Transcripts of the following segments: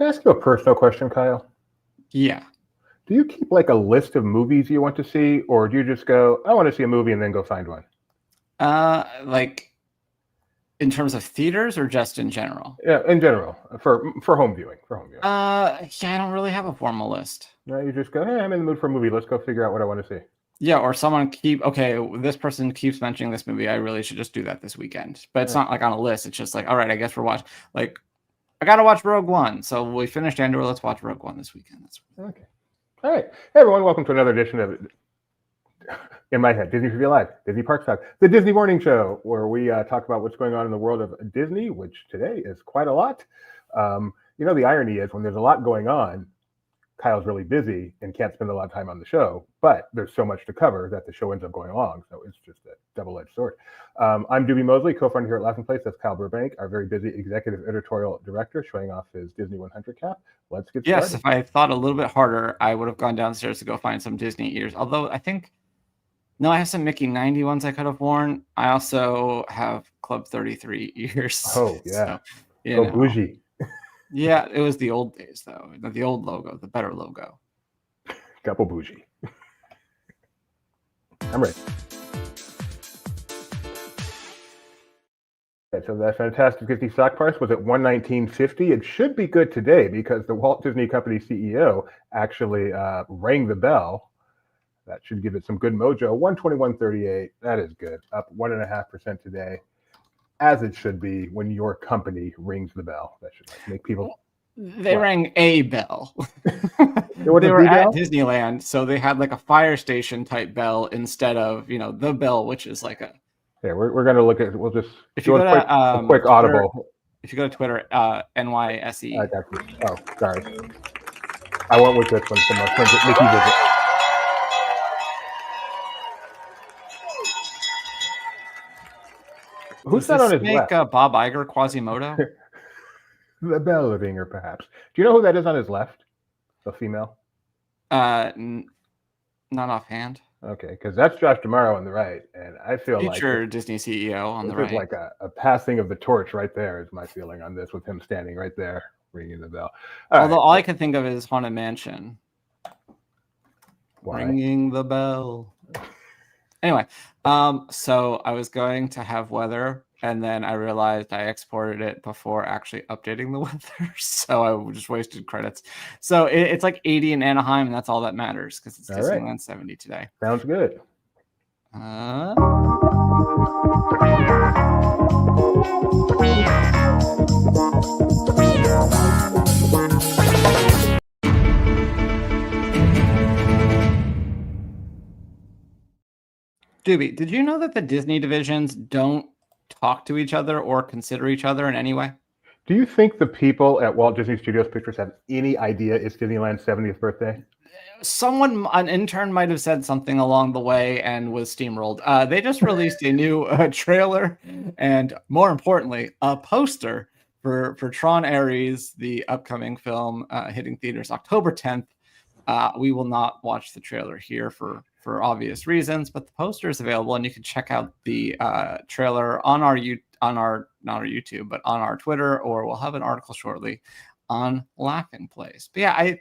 Can I ask you a personal question, Kyle? Yeah. Do you keep like a list of movies you want to see, or do you just go, I want to see a movie and then go find one? Like in terms of theaters or just in general? Yeah, in general, for home viewing. Yeah, I don't really have a formal list. No, you just go, hey, I'm in the mood for a movie. Let's go figure out what I want to see. Yeah, or someone this person keeps mentioning this movie. I really should just do that this weekend. But it's not like on a list. It's just like, all right, I guess we're watching. Like, I got to watch Rogue One. So we finished Andor. Let's watch Rogue One this weekend. That's okay. All right. Hey, everyone. Welcome to another edition of, in my head, Disney Trivia Live, Disney Parks Talk, the Disney Morning Show, where we talk about what's going on in the world of Disney, which today is quite a lot. The irony is when there's a lot going on, Kyle's really busy and can't spend a lot of time on the show, but there's so much to cover that the show ends up going long. So it's just a double-edged sword. I'm Doobie Mosley, co-founder here at Laughing Place. That's Kyle Burbank, our very busy executive editorial director, showing off his Disney 100 cap. Let's get started. Yes, if I thought a little bit harder, I would have gone downstairs to go find some Disney ears. Although I have some Mickey 90 ones I could have worn. I also have Club 33 ears. Oh, yeah. So, bougie. Yeah, it was the old days, though. The old logo, the better logo. Couple bougie. I'm ready. Okay, so that Fantastic 50 stock price was at $119.50. It should be good today because the Walt Disney Company CEO actually rang the bell. That should give it some good mojo. $121.38. That is good. Up 1.5% today, as it should be when your company rings the bell. That should make people. They rang a bell. They were at Disneyland, so they had like a fire station type bell instead of the bell, which is like a. Yeah, we're going to look at. We'll just if you go to a quick Twitter, audible. If you go to Twitter, NYSE. I got you. Oh, sorry. I went with this one from our friends at Mickey Visit. Who's that on his left? Bob Iger Quasimodo? The bell ringer, perhaps. Do you know who that is on his left? The female? Not offhand. Okay, because that's Josh D'Amaro on the right, and I feel future Disney CEO on the right. It's like a passing of the torch right there is my feeling on this, with him standing right there ringing the bell. All I can think of is Haunted Mansion. Why? Ringing the bell. Anyway, so I was going to have weather, and then I realized I exported it before actually updating the weather, so I just wasted credits. So it's like 80 in Anaheim, and that's all that matters because it's Disneyland 70 today. Sounds good. Doobie, did you know that the Disney divisions don't talk to each other or consider each other in any way? Do you think the people at Walt Disney Studios Pictures have any idea it's Disneyland's 70th birthday? An intern might have said something along the way and was steamrolled. They just released a new trailer and, more importantly, a poster for Tron Aries, the upcoming film hitting theaters October 10th. We will not watch the trailer here for obvious reasons, but the poster is available, and you can check out the trailer on our not our YouTube, but on our Twitter, or we'll have an article shortly on Laughing Place. But yeah,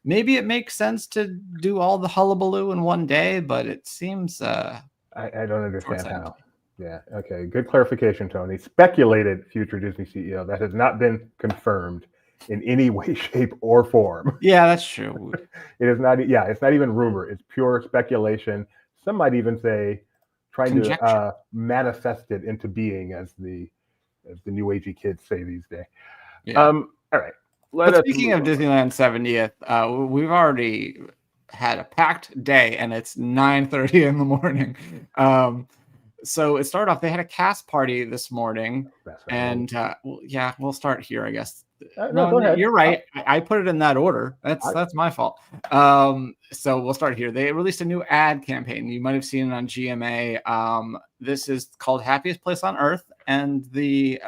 maybe it makes sense to do all the hullabaloo in one day, but it seems I don't understand how. Yeah, okay, good clarification, Tony. Speculated future Disney CEO. That has not been confirmed in any way, shape, or form. Yeah, that's true. It is not. Yeah, it's not even rumor. It's pure speculation. Some might even say trying to manifest it into being, as the new agey kids say these days. Yeah. All right. Speaking of Disneyland 70th, we've already had a packed day, and it's 9:30 in the morning. So it started off. They had a cast party this morning, and we'll start here, I guess. No, you're right. I put it in that order. That's my fault. So we'll start here. They released a new ad campaign. You might have seen it on GMA. This is called Happiest Place on Earth, and the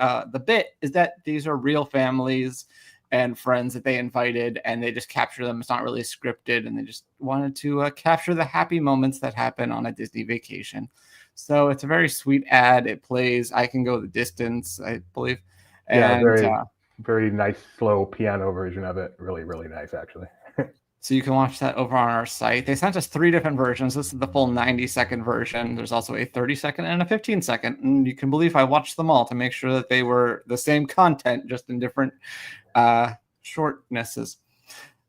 bit is that these are real families and friends that they invited, and they just capture them. It's not really scripted, and they just wanted to capture the happy moments that happen on a Disney vacation. So it's a very sweet ad. It plays I Can Go the Distance, I believe. And very nice, slow piano version of it. Really, really nice, actually. So you can watch that over on our site. They sent us 3 different versions. This is the full 90-second version. There's also a 30-second and a 15-second. And you can believe I watched them all to make sure that they were the same content, just in different shortnesses.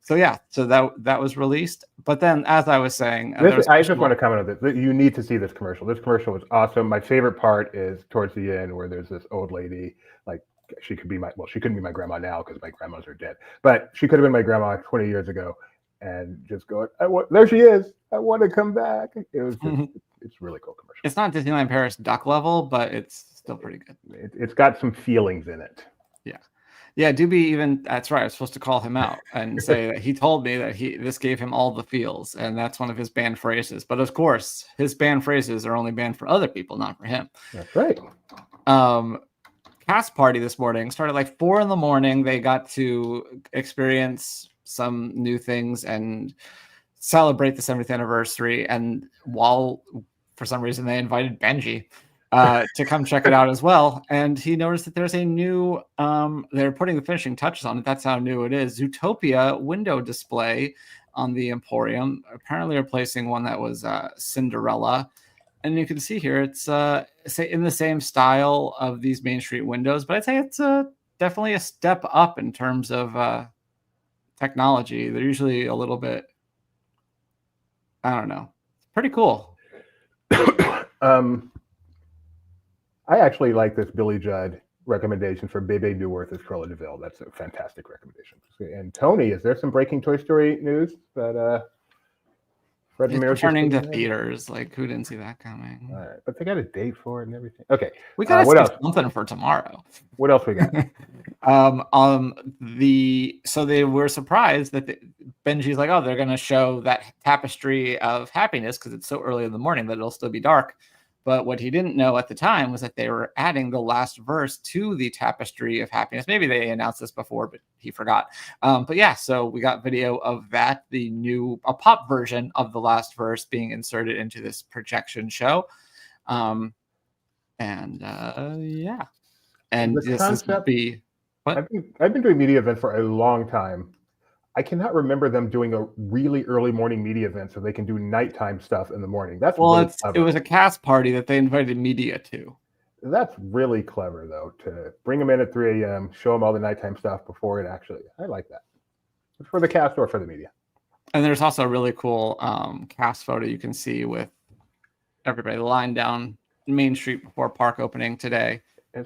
So yeah, so that was released. But then, as I was saying, I just want to comment on this. You need to see this commercial. This commercial was awesome. My favorite part is towards the end where there's this old lady, like she couldn't be my grandma now because my grandmas are dead, but she could have been my grandma 20 years ago. And just going, there she is. I want to come back. It was just, it's really cool commercial. It's not Disneyland Paris duck level, but it's still pretty good. It's got some feelings in it. Yeah. Doobie even, that's right. I was supposed to call him out and say that he told me that this gave him all the feels, and that's one of his banned phrases. But of course, his banned phrases are only banned for other people, not for him. That's right. Cast party this morning started like 4 a.m. They got to experience some new things and celebrate the 70th anniversary. And while for some reason they invited Benji to come check it out as well, and he noticed that there's a new they're putting the finishing touches on it. That's how new it is. Zootopia window display on the Emporium, apparently replacing one that was Cinderella. And you can see here it's say in the same style of these Main Street windows, but I'd say it's definitely a step up in terms of technology. They're usually a little bit, I don't know, pretty cool. I actually like this Billy Judd recommendation for Bebe Neuwirth as Cruella de Vil. That's a fantastic recommendation. And Tony, is there some breaking Toy Story news that Fred It's returning to theaters? Like, who didn't see that coming? All right, but they got a date for it and everything. Okay, we got something for tomorrow. What else we got? So they were surprised that Benji's like, oh, they're going to show that tapestry of happiness because it's so early in the morning that it'll still be dark. But what he didn't know at the time was that they were adding the last verse to the tapestry of happiness. Maybe they announced this before, but he forgot. But yeah, so we got video of that, a pop version of the last verse being inserted into this projection show. Yeah. And this is going to be... I've been doing media events for a long time. I cannot remember them doing a really early morning media event so they can do nighttime stuff in the morning. That's really clever. It was a cast party that they invited media to. That's really clever, though, to bring them in at 3 a.m., show them all the nighttime stuff before it actually. I like that. It's for the cast or for the media. And there's also a really cool cast photo you can see with everybody lined down Main Street before park opening today.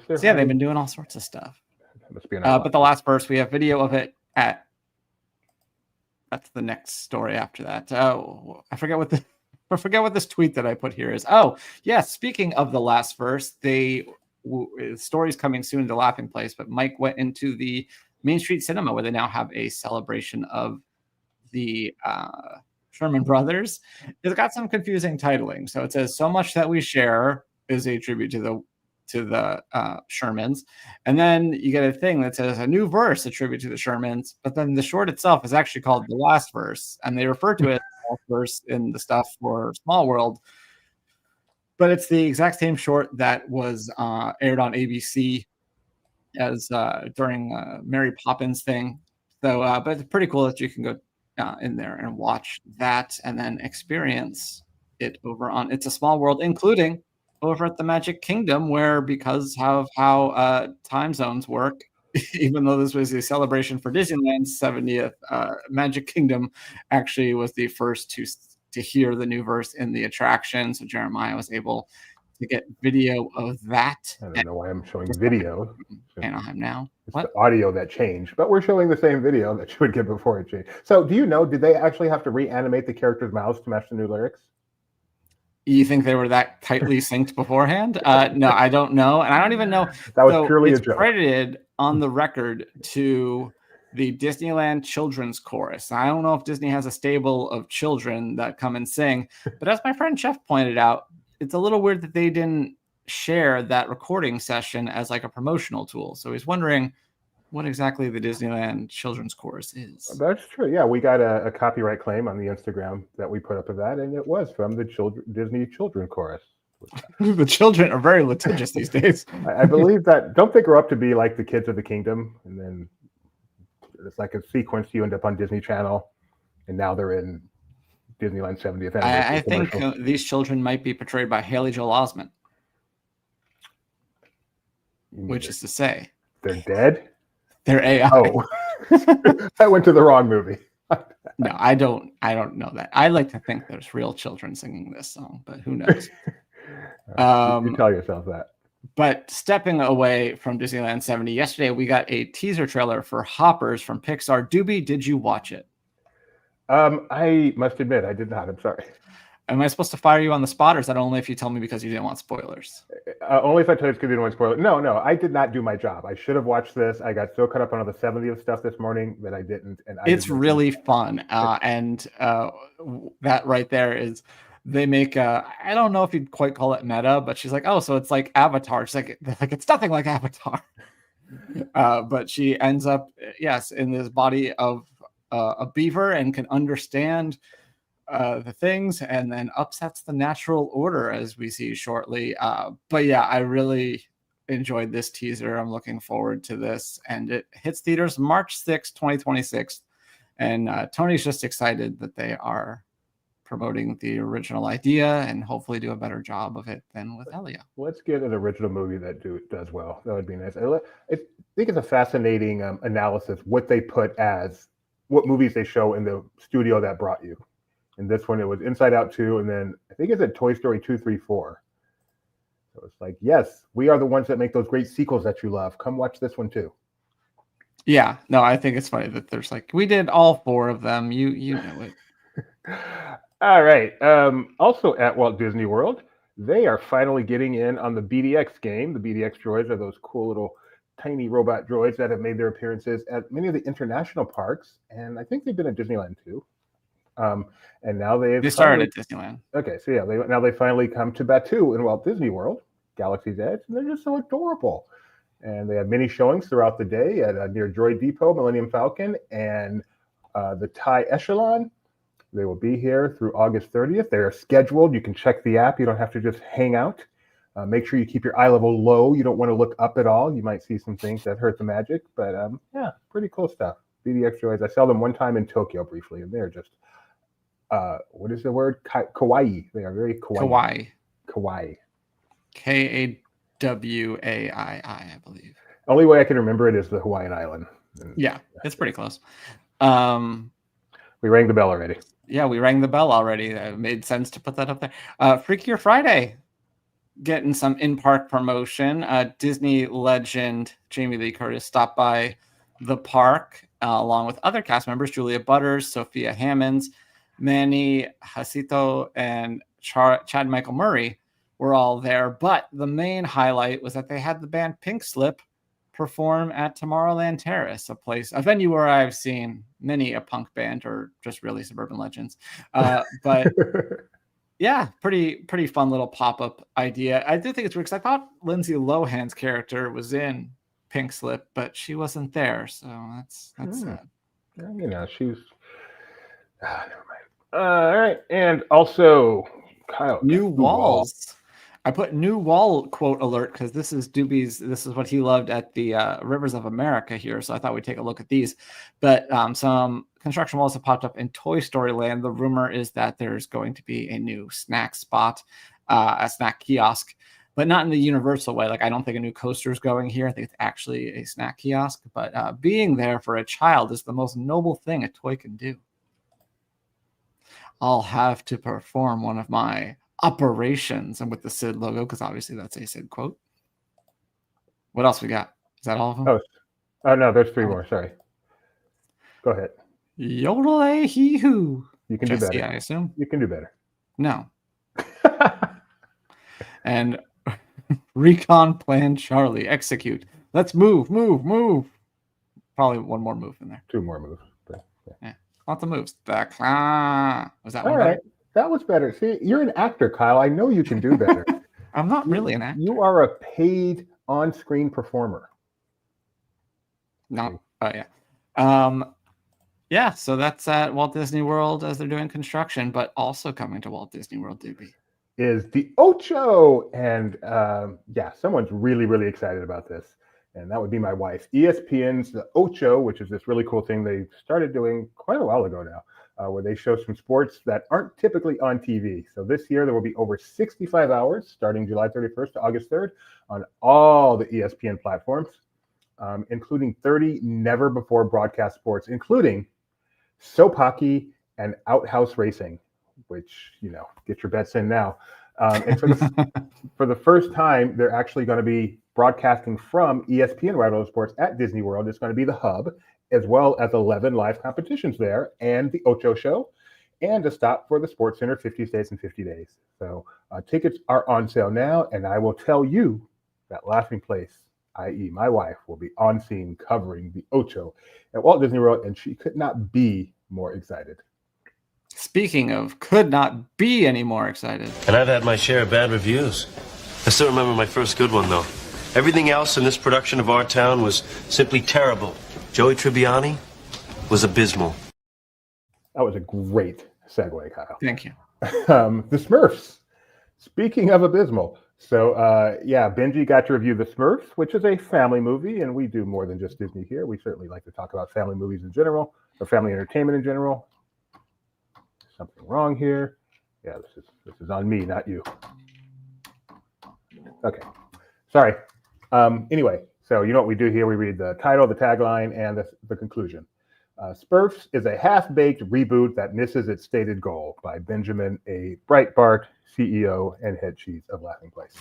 So yeah, they've been doing all sorts of stuff. But the last verse, we have video of it at... That's the next story after that. Oh, I forget what this tweet that I put here is. Oh, yeah. Speaking of the last verse, the story's coming soon to Laughing Place, but Mike went into the Main Street Cinema where they now have a celebration of the Sherman brothers. It's got some confusing titling. So it says, "So Much That We Share" is a tribute to the Shermans, and then you get a thing that says a new verse, a tribute to the Shermans, but then the short itself is actually called The Last Verse, and they refer to it as the last verse in the stuff for Small World, but it's the exact same short that was aired on ABC as during Mary Poppins thing. So but it's pretty cool that you can go in there and watch that and then experience it over on It's a Small World, including over at the Magic Kingdom, where because of how time zones work, even though this was a celebration for Disneyland's 70th, Magic Kingdom actually was the first to hear the new verse in the attraction. So Jeremiah was able to get video of that. I don't know why I'm showing video. Anaheim now. It's the audio that changed, but we're showing the same video that you would get before it changed. So do you know, did they actually have to reanimate the characters' mouths to match the new lyrics? You think they were that tightly synced beforehand? No, I don't know. And I don't even know. That was purely a joke. It's credited on the record to the Disneyland Children's Chorus. I don't know if Disney has a stable of children that come and sing, but as my friend Jeff pointed out, it's a little weird that they didn't share that recording session as like a promotional tool. So he's wondering what exactly the Disneyland Children's Chorus is. That's true. Yeah, we got a copyright claim on the Instagram that we put up of that, and it was from the Disney Children Chorus, The children are very litigious these days. I believe that, don't they grow up to be like the kids of the kingdom? And then it's like a sequence, you end up on Disney Channel, and now they're in Disneyland 70th anniversary I think commercial. these children might be portrayed by Haley Joel Osment, which is to say, they're dead? they're AI. Oh, I went to the wrong movie. No, I don't know that. I like to think there's real children singing this song, but who knows? You tell yourself that. But stepping away from Disneyland 70, yesterday we got a teaser trailer for Hoppers from Pixar. Doobie, did you watch it? I must admit, I did not. I'm sorry. Am I supposed to fire you on the spot, or is that only if you tell me because you didn't want spoilers? Only if I tell you because you didn't want spoilers. No, I did not do my job. I should have watched this. I got so caught up on all the 70th stuff this morning that I didn't. And it's really fun. And that right there is, they make I don't know if you'd quite call it meta, but she's like, oh, so it's like Avatar. She's like it's nothing like Avatar. But she ends up, yes, in this body of a beaver and can understand the things, and then upsets the natural order, as we see shortly. But yeah, I really enjoyed this teaser. I'm looking forward to this, and it hits theaters March 6th, 2026. And Tony's just excited that they are promoting the original idea and hopefully do a better job of it than with Elia. Let's get an original movie that does well. That would be nice. I think it's a fascinating analysis what they put as what movies they show in the studio that brought you. And this one, it was Inside Out 2, and then I think it's at Toy Story 2, 3, 4. So it's like, yes, we are the ones that make those great sequels that you love. Come watch this one too. Yeah, no, I think it's funny that there's like, we did all 4 of them. You know it. All right. Also at Walt Disney World, they are finally getting in on the BDX game. The BDX Droids are those cool little tiny robot droids that have made their appearances at many of the international parks, and I think they've been at Disneyland too. And now they started at Disneyland. Okay, so yeah, now they finally come to Batu in Walt Disney World, Galaxy's Edge, and they're just so adorable. And they have many showings throughout the day at near Droid Depot, Millennium Falcon, and the Thai Echelon. They will be here through August 30th. They are scheduled. You can check the app. You don't have to just hang out. Make sure you keep your eye level low. You don't want to look up at all. You might see some things that hurt the magic, but yeah, pretty cool stuff. BDX Droids. I saw them one time in Tokyo briefly, and they're just what is the word? Kawaii. They are very kawaii. Kawaii. Kawai, I believe. Only way I can remember it is the Hawaiian island. Yeah, it's pretty close. We rang the bell already. Yeah, we rang the bell already. It made sense to put that up there. Freakier Friday, getting some in-park promotion. Disney legend Jamie Lee Curtis stopped by the park along with other cast members, Julia Butters, Sophia Hammonds, Manny Jacinto, and Chad Michael Murray were all there. But the main highlight was that they had the band Pink Slip perform at Tomorrowland Terrace, a venue where I've seen many a punk band or just really suburban legends. But yeah, pretty fun little pop-up idea. I do think it's weird because I thought Lindsay Lohan's character was in Pink Slip, but she wasn't there, so that's sad. You know, she's never mind. All right, and also Kyle, new walls. I put new wall quote alert because this is Doobie's. This is what he loved at the Rivers of America here. So I thought we'd take a look at these. But some construction walls have popped up in Toy Story Land. The rumor is that there's going to be a new snack spot, a snack kiosk, but not in the universal way. Like, I don't think a new coaster is going here. I think it's actually a snack kiosk. But being there for a child is the most noble thing a toy can do. I'll have to perform one of my operations, and with the Sid logo, because obviously that's a Sid quote. What else we got? Is that all of them? Oh no, there's 3 more. Sorry. Go ahead. Yodel hee hoo. You can do better. I assume you can do better. No. And Recon Plan Charlie, execute. Let's move. Probably one more move in there. 2 more moves. But, yeah. Lots of moves. Was that all one right? better? That was better. See, you're an actor, Kyle. I know you can do better. I'm not really an actor. You are a paid on-screen performer. No. Oh yeah. Yeah. So that's at Walt Disney World as they're doing construction, but also coming to Walt Disney World, Doobie. is the Ocho. And someone's really, really excited about this. And that would be my wife. ESPN's the Ocho, which is this really cool thing they started doing quite a while ago now, where they show some sports that aren't typically on TV. So this year, there will be over 65 hours starting July 31st to August 3rd on all the ESPN platforms, including 30 never before broadcast sports, including soap hockey and outhouse racing, which, get your bets in now. And for the first time, they're actually going to be broadcasting from ESPN Right Over Sports at Disney World. It's going to be the hub, as well as 11 live competitions there, and the Ocho Show, and a stop for the Sports Center 50 States in 50 Days. So tickets are on sale now, and I will tell you that Laughing Place, i.e. my wife, will be on scene covering the Ocho at Walt Disney World, and she could not be more excited. Speaking of could not be any more excited. And I've had my share of bad reviews. I still remember my first good one, though. Everything else in this production of Our Town was simply terrible. Joey Tribbiani was abysmal. That was a great segue, Kyle. Thank you. The Smurfs. Speaking of abysmal. So, Benji got to review The Smurfs, which is a family movie, and we do more than just Disney here. We certainly like to talk about family movies in general, or family entertainment in general. Something wrong here. Yeah, this is on me, not you. Okay, sorry. Anyway, so you know what we do here? We read the title, the tagline, and the conclusion. Smurfs is a half-baked reboot that misses its stated goal, by Benjamin A. Breitbart, CEO and head cheese of Laughing Place.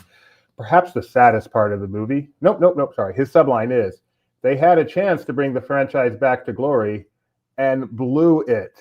Perhaps the saddest part of the movie. Nope. Sorry. His subline is, they had a chance to bring the franchise back to glory and blew it.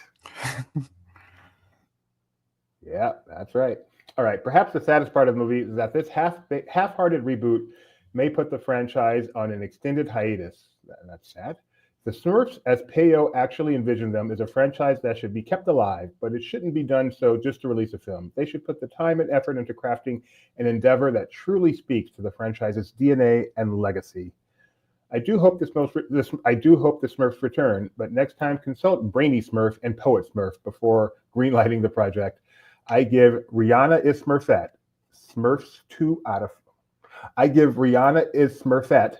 Yeah, that's right. All right. Perhaps the saddest part of the movie is that this half-hearted reboot may put the franchise on an extended hiatus. That's sad. The Smurfs, as Peyo actually envisioned them, is a franchise that should be kept alive, but it shouldn't be done so just to release a film. They should put the time and effort into crafting an endeavor that truly speaks to the franchise's DNA and legacy. I do hope the Smurfs return, but next time consult Brainy Smurf and Poet Smurf before greenlighting the project. I give Rihanna is Smurfette Smurfs 2 out of. I give Rihanna is Smurfette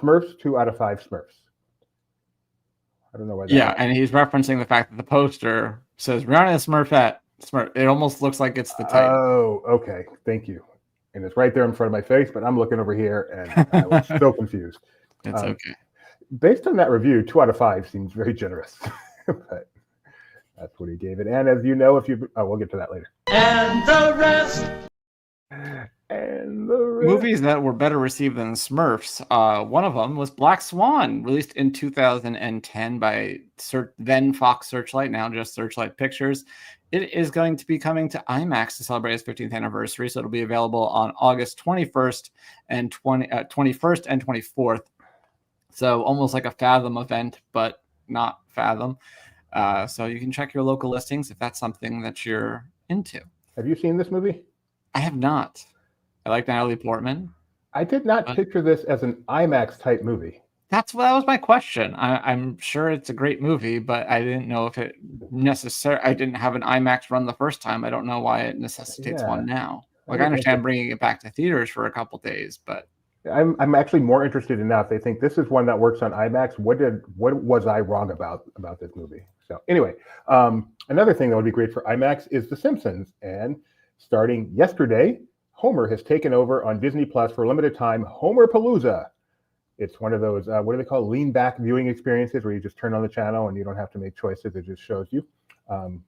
Smurfs 2 out of 5 Smurfs. I don't know why. And he's referencing the fact that the poster says Rihanna is Smurfette. It almost looks like it's the title. Oh, okay. Thank you. And it's right there in front of my face, but I'm looking over here and I was so confused. It's okay. Based on that review, 2 out of 5 seems very generous, but that's what he gave it. And as you know, we'll get to that later. And the rest. Movies that were better received than Smurfs. One of them was Black Swan, released in 2010 by then Fox Searchlight, now just Searchlight Pictures. It is going to be coming to IMAX to celebrate its 15th anniversary, so it'll be available on August 21st and 21st and 24th. So almost like a Fathom event, but not Fathom. So you can check your local listings if that's something that you're into. Have you seen this movie? I have not. I like Natalie Portman. I did not picture this as an IMAX type movie. That was my question. I'm sure it's a great movie, but I didn't know if it I didn't have an IMAX run the first time. I don't know why it necessitates one now. I understand bringing it back to theaters for a couple days, but I'm actually more interested in that. If they think this is one that works on IMAX, what was I wrong about this movie? So anyway, another thing that would be great for IMAX is The Simpsons, and starting yesterday, Homer has taken over on Disney Plus for a limited time. Homerpalooza. It's one of those, what do they call, lean back viewing experiences where you just turn on the channel and you don't have to make choices. It just shows you,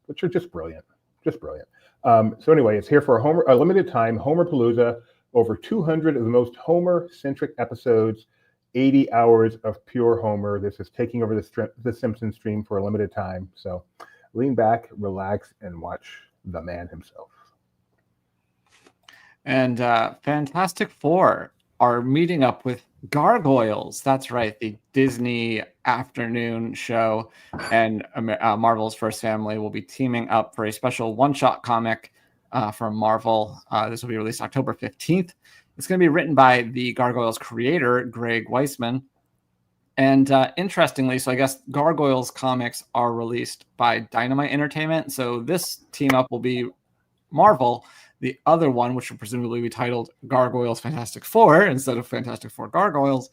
which are just brilliant. So anyway, it's here for a limited time, Homerpalooza, over 200 of the most Homer-centric episodes, 80 hours of pure Homer. This is taking over the Simpsons stream for a limited time. So lean back, relax, and watch the man himself. And Fantastic Four are meeting up with Gargoyles. That's right, the Disney afternoon show. And Marvel's First Family will be teaming up for a special one-shot comic from Marvel. This will be released October 15th. It's going to be written by the Gargoyles creator, Greg Weisman. And interestingly, so I guess Gargoyles comics are released by Dynamite Entertainment. So this team up will be Marvel. The other one, which will presumably be titled Gargoyles Fantastic Four instead of Fantastic Four Gargoyles,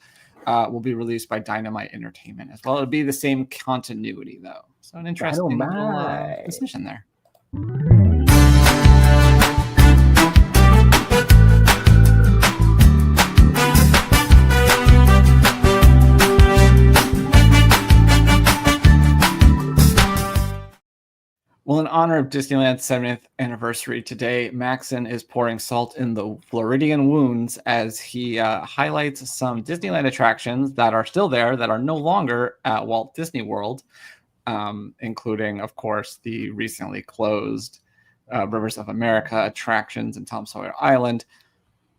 will be released by Dynamite Entertainment as well. It'll be the same continuity, though. So an interesting little decision there. Well, in honor of Disneyland's 70th anniversary today, Maxon is pouring salt in the Floridian wounds as he highlights some Disneyland attractions that are still there that are no longer at Walt Disney World, including, of course, the recently closed Rivers of America attractions in Tom Sawyer Island.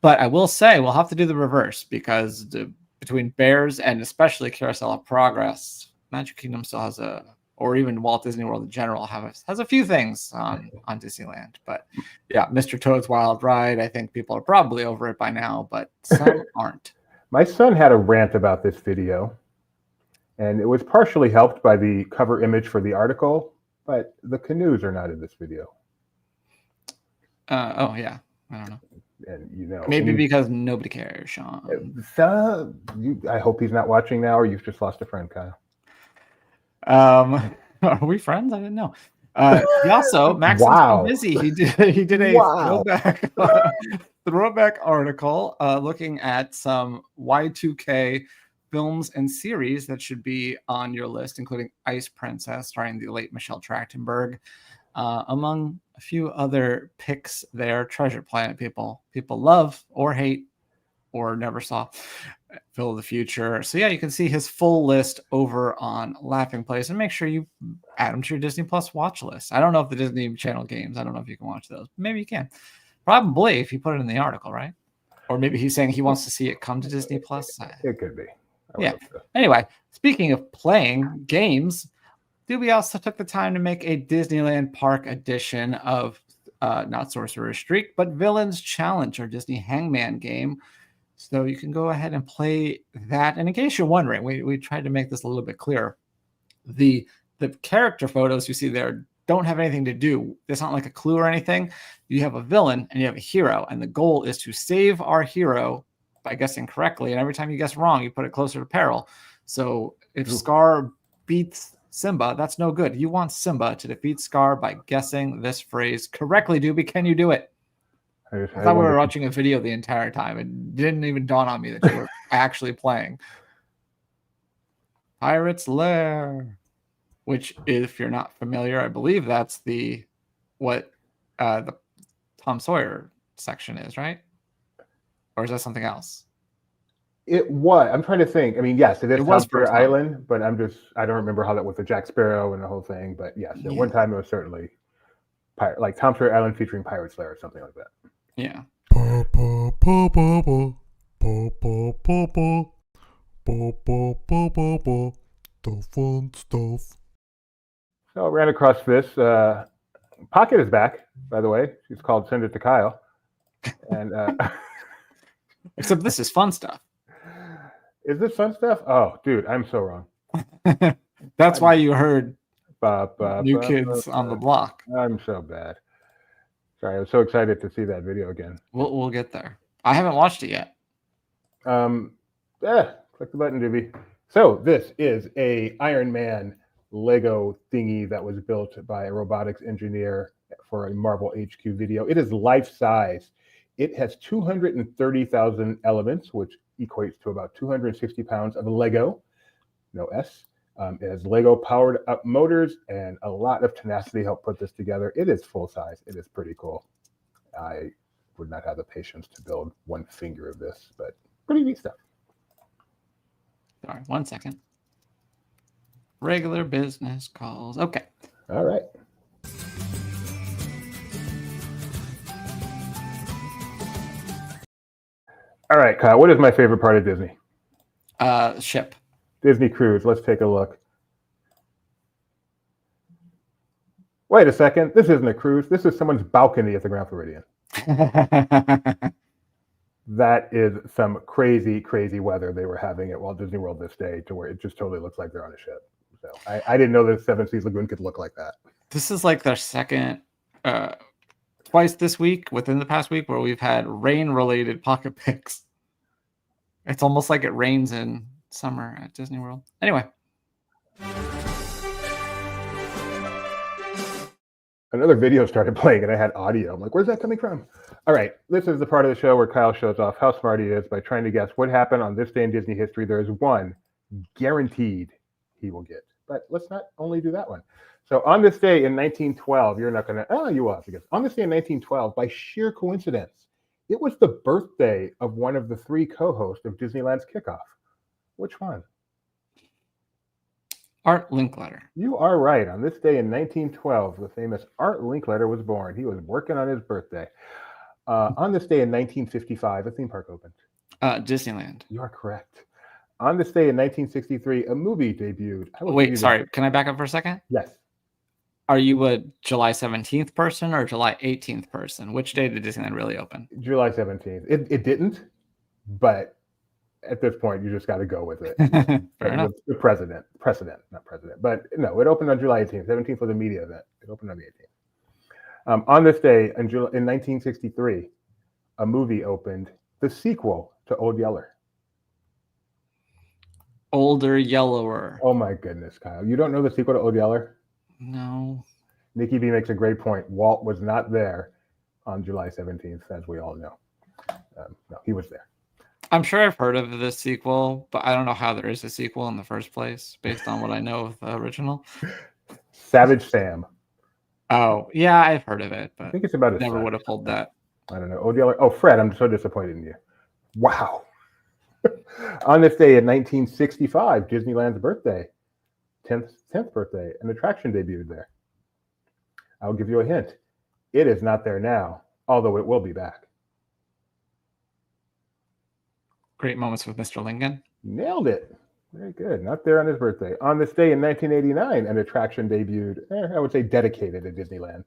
But I will say we'll have to do the reverse because between Bears and especially Carousel of Progress, Magic Kingdom still has or even Walt Disney World in general has a few things on Disneyland. But yeah, Mr. Toad's Wild Ride, I think people are probably over it by now, but some aren't. My son had a rant about this video, and it was partially helped by the cover image for the article, but the canoes are not in this video. Oh, yeah. I don't know. And you know, maybe because nobody cares, Sean. I hope he's not watching now, or you've just lost a friend, Kyle. Are we friends? I didn't know. He also, Max was busy. He did a throwback article looking at some Y2K films and series that should be on your list, including Ice Princess, starring the late Michelle Trachtenberg, among a few other picks there. Treasure Planet people love or hate or never saw. Phil of the Future. So yeah, you can see his full list over on Laughing Place, and make sure you add them to your Disney Plus watch list. I don't know if the Disney Channel games, I don't know if you can watch those. Maybe you can. Probably if you put it in the article, right? Or maybe he's saying he wants to see it come to Disney Plus. It could be. Yeah. Anyway, speaking of playing games, Doobie also took the time to make a Disneyland Park edition of not Sorcerer Streak, but Villains Challenge, or Disney Hangman game. So you can go ahead and play that. And in case you're wondering, we tried to make this a little bit clearer. The character photos you see there don't have anything to do. It's not like a clue or anything. You have a villain and you have a hero. And the goal is to save our hero by guessing correctly. And every time you guess wrong, you put it closer to peril. So if Scar beats Simba, that's no good. You want Simba to defeat Scar by guessing this phrase correctly. Doobie, can you do it? I thought we were watching a video the entire time. It didn't even dawn on me that you were actually playing Pirate's Lair, which, if you're not familiar, I believe that's what the Tom Sawyer section is, right? Or is that something else? It was. I'm trying to think. I mean, yes, it is Tom Sawyer Island, but I don't remember how that was the Jack Sparrow and the whole thing. But yes, at one time it was certainly like Tom Sawyer Island featuring Pirate's Lair or something like that. Yeah. The fun stuff. So I ran across this. Pocket is back, by the way. She's called Send It to Kyle. And except this is fun stuff. Is this fun stuff? Oh, dude, I'm so wrong. That's why you heard New Kids on the Block. I'm so bad. Sorry, I was so excited to see that video again. We'll get there. I haven't watched it yet. Click the button, Doobie. So this is a Iron Man Lego thingy that was built by a robotics engineer for a Marvel HQ video. It is life size. It has 230,000 elements, which equates to about 260 pounds of Lego. No S. It has Lego powered up motors and a lot of tenacity help put this together. It is full size. It is pretty cool. I would not have the patience to build one finger of this, but pretty neat stuff. Sorry, 1 second. Regular business calls. Okay. All right. All right, Kyle, what is my favorite part of Disney? Ship. Disney Cruise. Let's take a look. Wait a second. This isn't a cruise. This is someone's balcony at the Grand Floridian. That is some crazy, crazy weather they were having at Walt Disney World this day, to where it just totally looks like they're on a ship. So I didn't know that Seven Seas Lagoon could look like that. This is like their second twice this week, within the past week, where we've had rain-related pocket picks. It's almost like it rains in summer at Disney World. Anyway. Another video started playing and I had audio. I'm like, where's that coming from? All right, this is the part of the show where Kyle shows off how smart he is by trying to guess what happened on this day in Disney history. There is one guaranteed he will get. But let's not only do that one. So on this day in 1912, you're not going to, you will have to guess. On this day in 1912, by sheer coincidence, it was the birthday of one of the three co-hosts of Disneyland's Kickoff. Which one? Art Linkletter. You are right. On this day in 1912, the famous Art Linkletter was born. He was working on his birthday. On this day in 1955, a theme park opened. Disneyland. You are correct. On this day in 1963, a movie debuted. Wait, sorry. Can I back up for a second? Yes. Are you a July 17th person or July 18th person? Which day did Disneyland really open? July 17th. It didn't, but at this point, you just got to go with it. Fair enough. The precedent, not president. But no, it opened on July 18th. 17th was a media event. It opened on the 18th. On this day, in 1963, a movie opened, the sequel to Old Yeller. Older Yellower. Oh my goodness, Kyle. You don't know the sequel to Old Yeller? No. Nikki B makes a great point. Walt was not there on July 17th, as we all know. No, he was there. I'm sure I've heard of this sequel, but I don't know how there is a sequel in the first place, based on what I know of the original. Savage Sam. Oh, yeah, I've heard of it, but I think it's about never would have pulled that. I don't know. Old Yeller. Oh, Fred, I'm so disappointed in you. Wow. On this day in 1965, Disneyland's birthday, 10th birthday, an attraction debuted there. I'll give you a hint. It is not there now, although it will be back. Great moments with Mr. Lincoln. Nailed it. Very good. Not there on his birthday. On this day in 1989, an attraction debuted, I would say dedicated to Disneyland.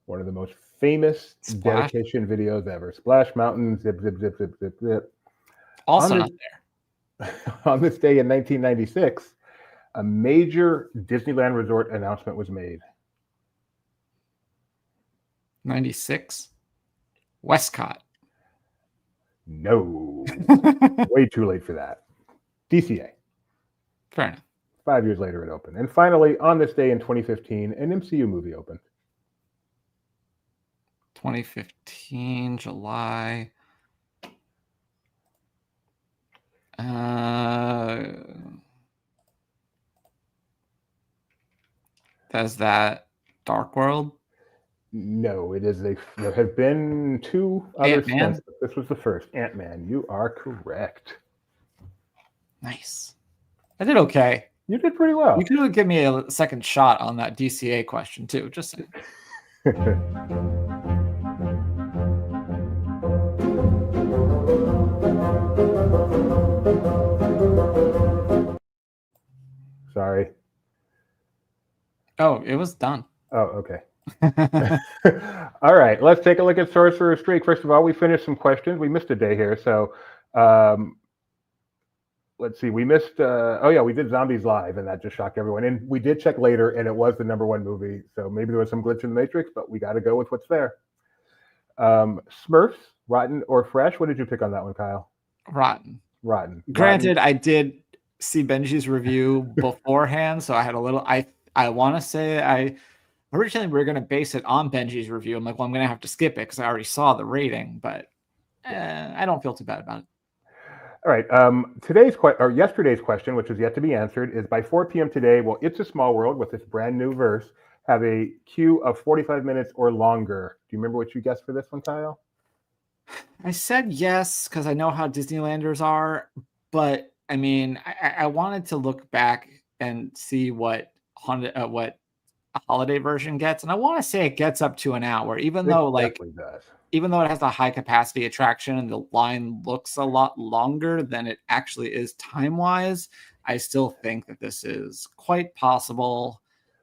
One of the most famous Splash. dedication videos ever. Splash Mountain, zip, zip, zip, zip, zip, zip. Also not there. On this day in 1996, a major Disneyland resort announcement was made. 96. Westcott. No. Way too late for that. DCA. Fair enough. 5 years later, it opened. And finally, on this day in 2015, an MCU movie opened. 2015, July. Does that Dark World? No, it is there have been two other Ant-Man? stints, but this was the first. Ant-Man. You are correct. Nice. I did okay. You did pretty well. You could give me a second shot on that DCA question too. Just saying. Sorry. Oh, it was done. Oh, okay. All right, let's take a look at Sorcerer Streak. First of all, we finished some questions. We missed a day here, so let's see. We missed. We did Zombies Live, and that just shocked everyone. And we did check later, and it was the #1 movie. So maybe there was some glitch in the Matrix, but we got to go with what's there. Smurfs, rotten or fresh? What did you pick on that one, Kyle? Rotten. Rotten. Granted, I did see Benji's review beforehand, so I had a little. I want to say originally we were going to base it on Benji's review. I'm like, well, I'm going to have to skip it because I already saw the rating, but I don't feel too bad about it. All right. Yesterday's question, which is yet to be answered, is by 4 p.m. today, will It's a Small World with its brand new verse have a queue of 45 minutes or longer? Do you remember what you guessed for this one, Kyle? I said yes because I know how Disneylanders are, but I mean, I wanted to look back and see what a holiday version gets, and I want to say it gets up to an hour, even though it has a high capacity attraction and the line looks a lot longer than it actually is time wise. I still think that this is quite possible.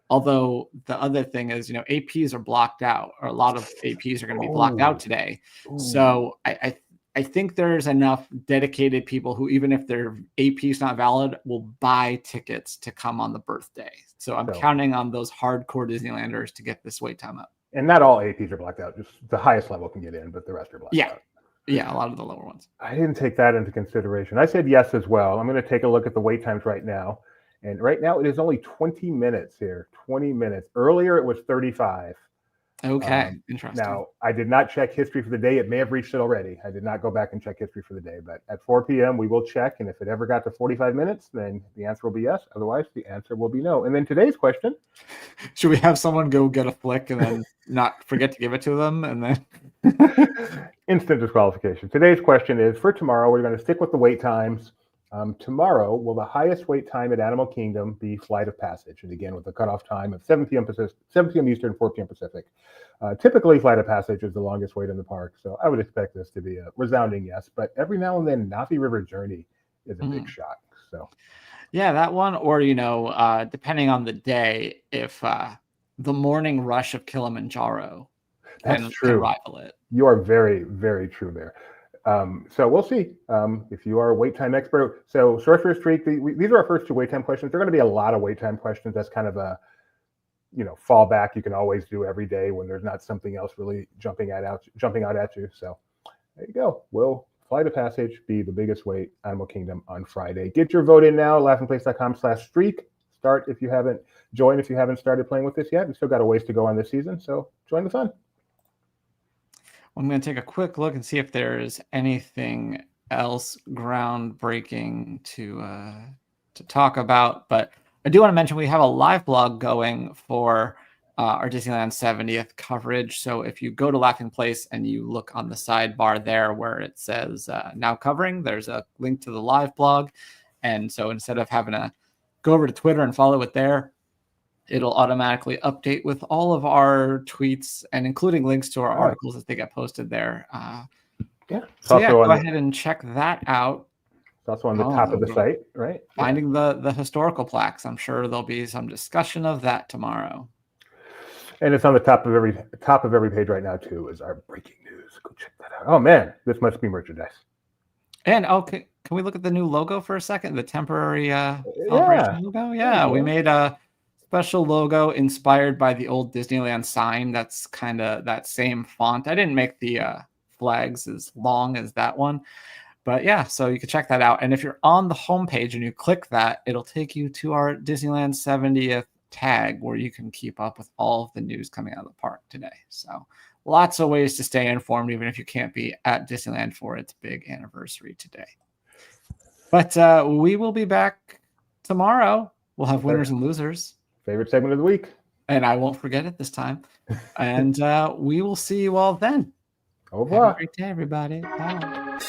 Although the other thing is, APs are blocked out, or a lot of APs are going to be blocked out today. So I think there's enough dedicated people who, even if their AP is not valid, will buy tickets to come on the birthday. So I'm counting on those hardcore Disneylanders to get this wait time up. And not all APs are blacked out. Just the highest level can get in, but the rest are blacked out. Yeah, a lot of the lower ones. I didn't take that into consideration. I said yes as well. I'm going to take a look at the wait times right now. And right now it is only 20 minutes here. 20 minutes. Earlier it was 35. Okay, interesting. Now, I did not check history for the day. It may have reached it already. I did not go back and check history for the day. But at 4 p.m., we will check. And if it ever got to 45 minutes, then the answer will be yes. Otherwise, the answer will be no. And then today's question. Should we have someone go get a flick and then not forget to give it to them? And then Instant disqualification. Today's question is, for tomorrow, we're going to stick with the wait times. Tomorrow, will the highest wait time at Animal Kingdom be Flight of Passage? And again, with the cutoff time of 7 p.m. Pacific, 7 p.m. Eastern, 4 p.m. Pacific. Typically, Flight of Passage is the longest wait in the park, so I would expect this to be a resounding yes. But every now and then, Navi River Journey is a big shock. So, yeah, that one, or depending on the day, if the morning rush of Kilimanjaro can rival it. You are very, very true there. So we'll see if you are a wait time expert. So Sorcerer Streak, these are our first two wait time questions. There are going to be a lot of wait time questions. That's kind of a fallback you can always do every day when there's not something else really jumping out at you. So there you go. Will Flight of Passage be the biggest wait Animal Kingdom on Friday? Get your vote in now. laughingplace.com/streak. Start if you haven't joined. If you haven't started playing with this yet, we still got a ways to go on this season. So join the fun. I'm going to take a quick look and see if there's anything else groundbreaking to talk about. But I do want to mention we have a live blog going for our Disneyland 70th coverage. So if you go to Laughing Place and you look on the sidebar there where it says now covering, there's a link to the live blog. And so instead of having to go over to Twitter and follow it there, it'll automatically update with all of our tweets and including links to our articles as they get posted there. Go ahead and check that out. It's also on the top of the site, right? Finding the historical plaques. I'm sure there'll be some discussion of that tomorrow. And it's on the top of every page right now too. Is our breaking news? Go check that out. Oh man, this must be merchandise. And can we look at the new logo for a second? The temporary celebration logo. Yeah, we made a special logo inspired by the old Disneyland sign. That's kind of that same font. I didn't make the flags as long as that one, but yeah, so you can check that out. And if you're on the homepage and you click that, it'll take you to our Disneyland 70th tag where you can keep up with all of the news coming out of the park today. So lots of ways to stay informed, even if you can't be at Disneyland for its big anniversary today. But we will be back tomorrow. We'll have winners and losers. Favorite segment of the week. And I won't forget it this time. And we will see you all then. Au revoir. Have a great day, everybody. Bye.